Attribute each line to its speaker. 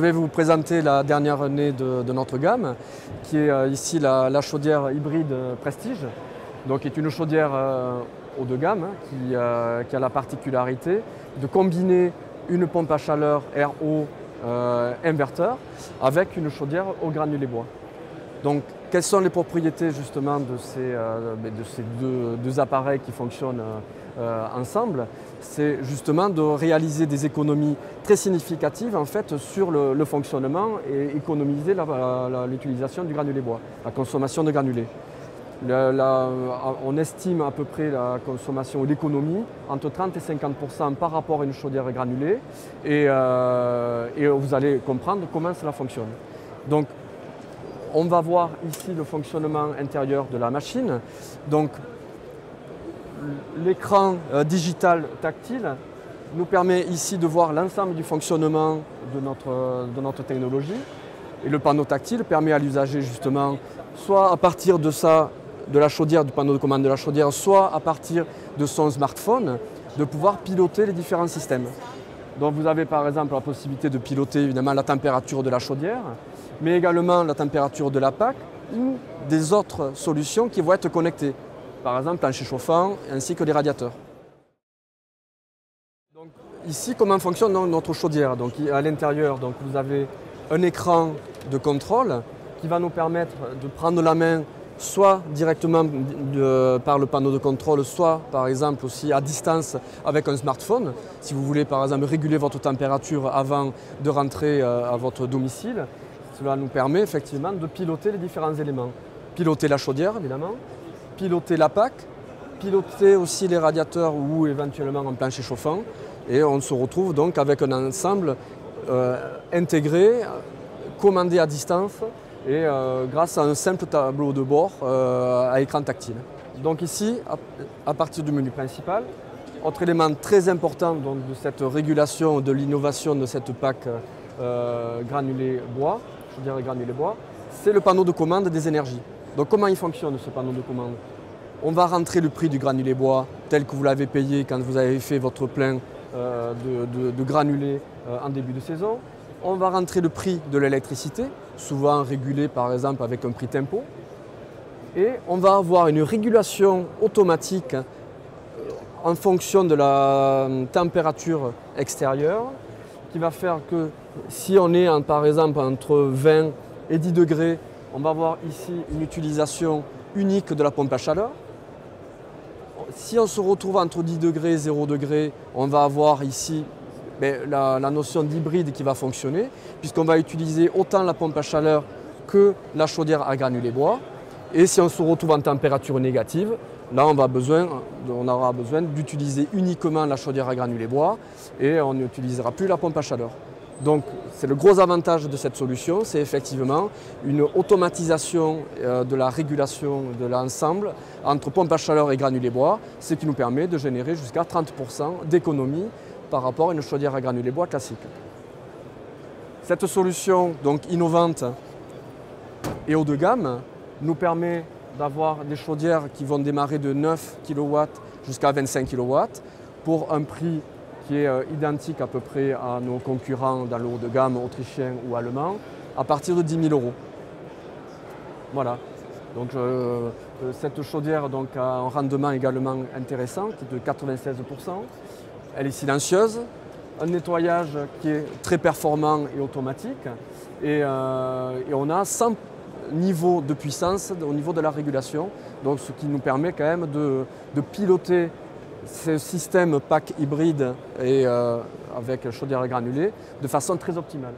Speaker 1: vais vous présenter la dernière année de notre gamme, qui est ici la chaudière hybride Prestige, donc qui est une chaudière haut de gamme qui a la particularité de combiner une pompe à chaleur RO inverteur avec une chaudière au granulé bois. Donc, quelles sont les propriétés justement de ces deux appareils qui fonctionnent ensemble? C'est justement de réaliser des économies très significatives en fait, sur le fonctionnement et économiser l'utilisation du granulé bois, la consommation de granulés. On estime à peu près la consommation ou l'économie entre 30 et 50% par rapport à une chaudière granulée et vous allez comprendre comment cela fonctionne. Donc, on va voir ici le fonctionnement intérieur de la machine. Donc, l'écran digital tactile nous permet ici de voir l'ensemble du fonctionnement de notre technologie. Et le panneau tactile permet à l'usager justement, soit à partir de la chaudière, du panneau de commande de la chaudière, soit à partir de son smartphone, de pouvoir piloter les différents systèmes. Donc vous avez par exemple la possibilité de piloter évidemment la température de la chaudière, mais également la température de la PAC ou des autres solutions qui vont être connectées. Par exemple plancher chauffant ainsi que les radiateurs. Donc, ici, comment fonctionne notre chaudière? Donc, à l'intérieur, vous avez un écran de contrôle qui va nous permettre de prendre la main soit directement par le panneau de contrôle, soit par exemple aussi à distance avec un smartphone. Si vous voulez par exemple réguler votre température avant de rentrer à votre domicile, cela nous permet effectivement de piloter les différents éléments. Piloter la chaudière évidemment, piloter la PAC, piloter aussi les radiateurs ou éventuellement un plancher chauffant. Et on se retrouve donc avec un ensemble intégré, commandé à distance et grâce à un simple tableau de bord à écran tactile. Donc ici, à partir du menu principal, autre élément très important donc, de cette régulation, de l'innovation de cette PAC granulé bois, chaudière granulé bois, c'est le panneau de commande des énergies. Donc comment il fonctionne ce panneau de commande? On va rentrer le prix du granulé bois tel que vous l'avez payé quand vous avez fait votre plein de granulés en début de saison. On va rentrer le prix de l'électricité, souvent régulé par exemple avec un prix tempo. Et on va avoir une régulation automatique en fonction de la température extérieure qui va faire que si on est par exemple entre 20 et 10 degrés, on va avoir ici une utilisation unique de la pompe à chaleur. Si on se retrouve entre 10 degrés et 0 degrés, on va avoir ici la notion d'hybride qui va fonctionner, puisqu'on va utiliser autant la pompe à chaleur que la chaudière à granulé bois. Et si on se retrouve en température négative, là on aura besoin d'utiliser uniquement la chaudière à granulé bois et on n'utilisera plus la pompe à chaleur. Donc c'est le gros avantage de cette solution, c'est effectivement une automatisation de la régulation de l'ensemble entre pompe à chaleur et granulé bois, ce qui nous permet de générer jusqu'à 30% d'économie par rapport à une chaudière à granulé bois classique. Cette solution donc innovante et haut de gamme nous permet d'avoir des chaudières qui vont démarrer de 9 kW jusqu'à 25 kW pour un prix qui est identique à peu près à nos concurrents dans le haut de gamme autrichien ou allemand, à partir de 10 000 €. Voilà. Donc, cette chaudière donc, a un rendement également intéressant, qui est de 96%. Elle est silencieuse, un nettoyage qui est très performant et automatique, et on a 100 niveaux de puissance au niveau de la régulation, donc ce qui nous permet quand même de piloter ce système PAC hybride et avec chaudière à granulés de façon très optimale.